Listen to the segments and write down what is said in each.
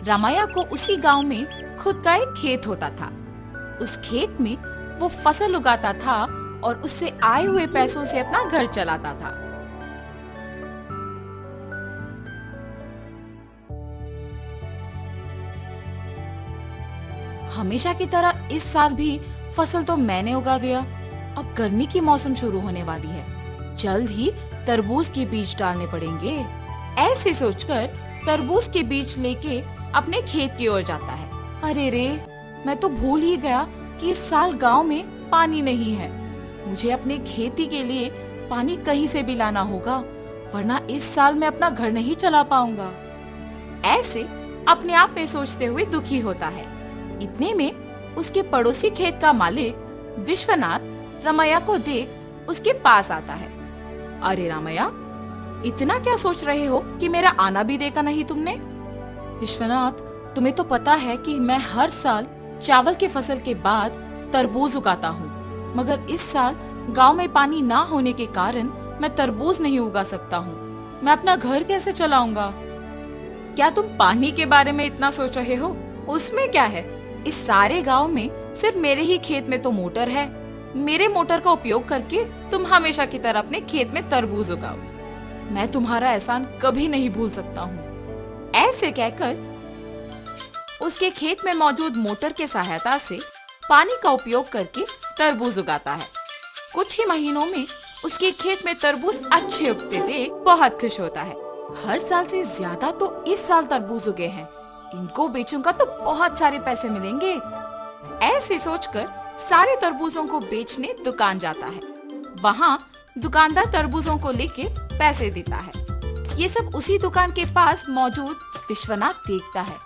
रामैया को उसी गांव में खुद का एक खेत होता था। उस खेत में वो फसल उगाता था और उससे आए हुए पैसों से अपना घर चलाता था। हमेशा की तरह इस साल भी फसल तो मैंने उगा दिया। अब गर्मी की मौसम शुरू होने वाली है, जल्द ही तरबूज के बीज डालने पड़ेंगे। ऐसे सोचकर तरबूज के बीज लेके अपने खेत की ओर जाता है। अरे रे, मैं तो भूल ही गया कि इस साल गांव में पानी नहीं है। मुझे अपने खेती के लिए पानी कहीं से भी लाना होगा, वरना इस साल मैं अपना घर नहीं चला पाऊंगा। ऐसे अपने आप में सोचते हुए दुखी होता है। इतने में उसके पड़ोसी खेत का मालिक विश्वनाथ रामैया को देख उसके पास आता है। अरे रामैया, इतना क्या सोच रहे हो कि मेरा आना भी देखा नहीं तुमने? विश्वनाथ, तुम्हें तो पता है कि मैं हर साल चावल की फसल के बाद तरबूज उगाता हूँ, मगर इस साल गांव में पानी ना होने के कारण मैं तरबूज नहीं उगा सकता हूँ। मैं अपना घर कैसे चलाऊंगा? क्या तुम पानी के बारे में इतना सोच रहे हो? उसमें क्या है, इस सारे गांव में सिर्फ मेरे ही खेत में तो मोटर है। मेरे मोटर का उपयोग करके तुम हमेशा की तरह अपने खेत में तरबूज उगाओ। मैं तुम्हारा एहसान कभी नहीं भूल सकता हूँ। ऐसे कहकर उसके खेत में मौजूद मोटर के सहायता से पानी का उपयोग करके तरबूज उगाता है। कुछ ही महीनों में उसके खेत में तरबूज अच्छे उगते देख बहुत खुश होता है। हर साल से ज्यादा तो इस साल तरबूज उगे हैं, इनको बेचूंगा तो बहुत सारे पैसे मिलेंगे। ऐसे सोचकर सारे तरबूजों को बेचने दुकान जाता है। वहाँ दुकानदार तरबूजों को लेके पैसे देता है। ये सब उसी दुकान के पास मौजूद विश्वनाथ देखता है।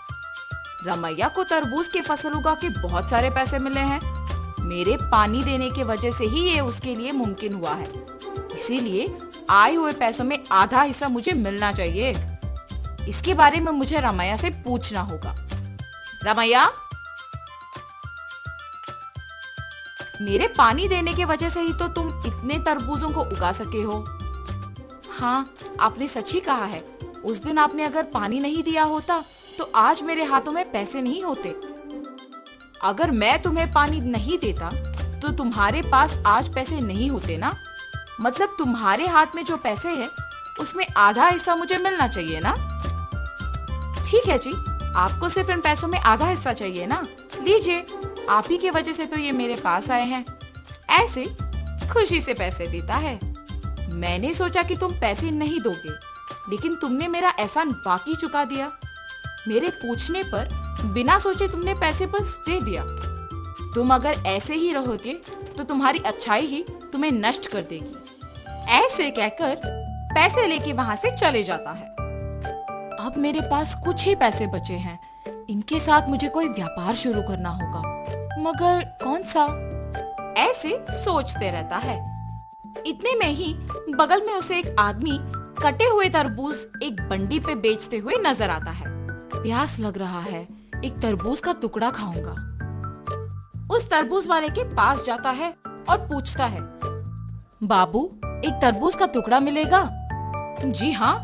रामैया को तरबूज की फसल उगा के बहुत सारे पैसे मिले हैं। मेरे पानी देने के वजह से ही ये उसके लिए मुमकिन हुआ है, इसीलिए आए हुए पैसों में आधा हिस्सा मुझे मिलना चाहिए। इसके बारे में मुझे रामैया से पूछना होगा। रामैया, मेरे पानी देने के वजह से ही तो तुम इतने तरबूजों को उगा सके हो। हाँ, आपने सच ही कहा है। उस दिन आपने अगर पानी नहीं दिया होता तो आज मेरे हाथों में पैसे नहीं होते। अगर मैं तुम्हें पानी नहीं देता तो तुम्हारे पास आज पैसे नहीं होते ना। मतलब तुम्हारे हाथ में जो पैसे हैं उसमें आधा हिस्सा मुझे मिलना चाहिए ना। ठीक है जी, आपको सिर्फ इन पैसों में आधा हिस्सा चाहिए ना। लीजिए, आप ही की वजह से तो ये मेरे पास आए हैं। ऐसे खुशी से पैसे देता है। मैंने सोचा कि तुम पैसे नहीं दोगे, लेकिन तुमने मेरा एहसान वाकई चुका दिया। मेरे पूछने पर बिना सोचे तुमने पैसे बस दे दिया। तुम अगर ऐसे ही रहोगे तो तुम्हारी अच्छाई ही तुम्हें नष्ट कर देगी। ऐसे कहकर पैसे लेके वहाँ से चले जाता है। अब मेरे पास कुछ ही पैसे बचे हैं, इनके साथ मुझे कोई व्यापार शुरू करना होगा, मगर कौन सा? ऐसे सोचते रहता है। इतने में ही बगल में उसे एक आदमी कटे हुए तरबूज एक बंडी पे बेचते हुए नजर आता है। प्यास लग रहा है, एक तरबूज का टुकड़ा खाऊंगा। उस तरबूज वाले के पास जाता है और पूछता है, बाबू, एक तरबूज का टुकड़ा मिलेगा? जी हाँ।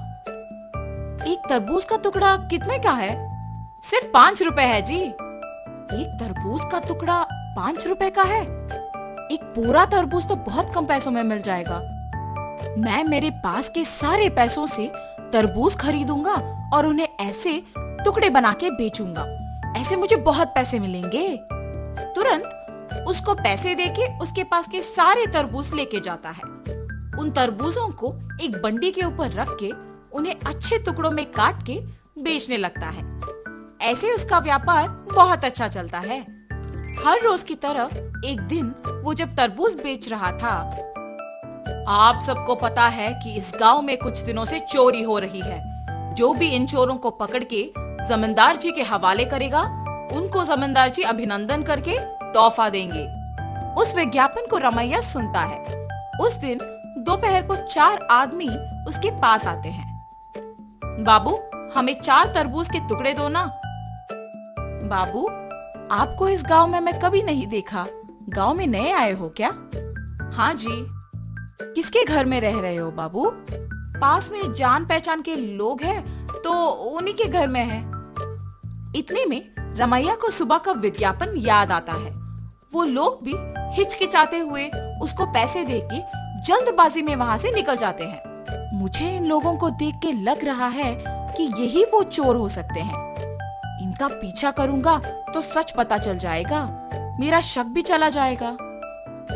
एक तरबूज का टुकड़ा कितने का है? सिर्फ 5 रुपए है जी। एक तरबूज का टुकड़ा 5 रुपए का है? एक पूरा तरबूज तो बहुत कम पैसों में मिल जाएगा। मैं मेरे पास के सारे पैसों से तरबूज खरीदूंगा और उन्हें ऐसे टुकड़े बना के बेचूंगा। ऐसे मुझे बहुत पैसे मिलेंगे। तुरंत उसको पैसे देके उसके पास के सारे तरबूज लेके जाता है। उन तरबूजों को एक बंडी के ऊपर रख के उन्हें अच्छे टुकड़ों में काट के बेचने लगता है। ऐसे उसका व्यापार बहुत अच्छा चलता है। हर रोज की तरह एक दिन वो जब तरबूज बेच रहा था, आप सबको पता है कि इस गांव में कुछ दिनों से चोरी हो रही है। जो भी इन चोरों को पकड़ के जमींदार जी के हवाले करेगा, उनको जमींदार जी अभिनंदन करके तोहफा देंगे। उस विज्ञापन को रामैया सुनता है। उस दिन दोपहर को 4 आदमी उसके पास आते हैं। बाबू, हमें 4 तरबूज के टुकड़े दो ना। बाबू, आपको इस गांव में मैं कभी नहीं देखा। गांव में नए आए हो क्या? हाँ जी। किसके घर में रह रहे हो बाबू? पास में जान पहचान के लोग हैं तो उन्हीं के घर में है। इतने में रमैया को सुबह का विज्ञापन याद आता है। वो लोग भी हिचकिचाते हुए उसको पैसे देके जल्दबाजी में वहाँ से निकल जाते हैं। मुझे इन लोगों को देख के लग रहा है कि यही वो चोर हो सकते हैं। इनका पीछा करूंगा तो सच पता चल जाएगा, मेरा शक भी चला जाएगा।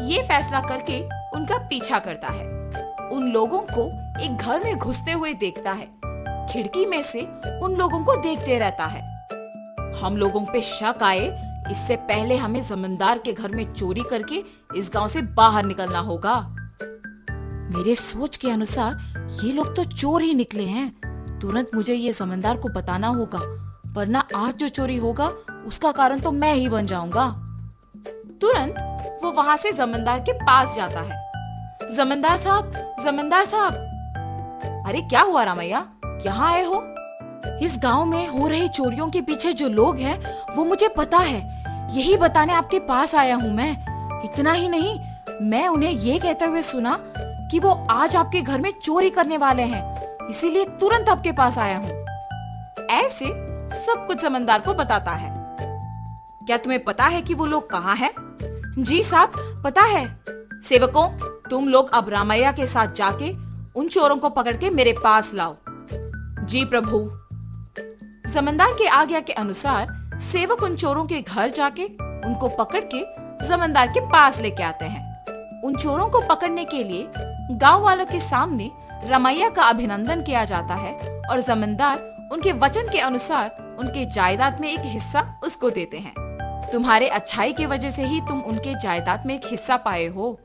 ये फैसला करके उनका पीछा करता है। उन लोगों को एक घर में घुसते हुए देखता है। खिड़की में से उन लोगों को देखते रहता है। हम लोगों पे शक आए इससे पहले हमें जमींदार के घर में चोरी करके इस गांव से बाहर निकलना होगा। मेरे सोच के अनुसार ये लोग तो चोर ही निकले हैं। तुरंत मुझे ये जमींदार को बताना होगा, वरना आज जो चोरी होगा उसका कारण तो मैं ही बन जाऊंगा। तुरंत वो वहाँ से जमींदार के पास जाता है। जमींदार साहब, जमींदार साहब। अरे क्या हुआ रामैया, यहाँ आए हो? इस गांव में हो रही चोरियों के पीछे जो लोग हैं वो मुझे पता है, यही बताने आपके पास आया हूँ मैं। इतना ही नहीं, मैं उन्हें ये कहते हुए सुना कि वो आज आपके घर में चोरी करने वाले हैं, इसीलिए तुरंत आपके पास आया हूँ। ऐसे सब कुछ जमींदार को बताता है। क्या तुम्हें पता है कि वो लोग कहाँ हैं? जी साहब, पता है। सेवकों, तुम लोग अब रामैया के साथ जाके उन चोरों को पकड़ के मेरे पास लाओ। जी प्रभु। जमींदार के आज्ञा के अनुसार सेवक उन चोरों के घर जाके उनको पकड़ के जमींदार के पास लेके आते हैं। उन चोरों को पकड़ने के लिए गांव वालों के सामने रमैया का अभिनंदन किया जाता है और जमींदार उनके वचन के अनुसार उनके जायदाद में एक हिस्सा उसको देते हैं। तुम्हारे अच्छाई की वजह से ही तुम उनके जायदाद में एक हिस्सा पाए हो।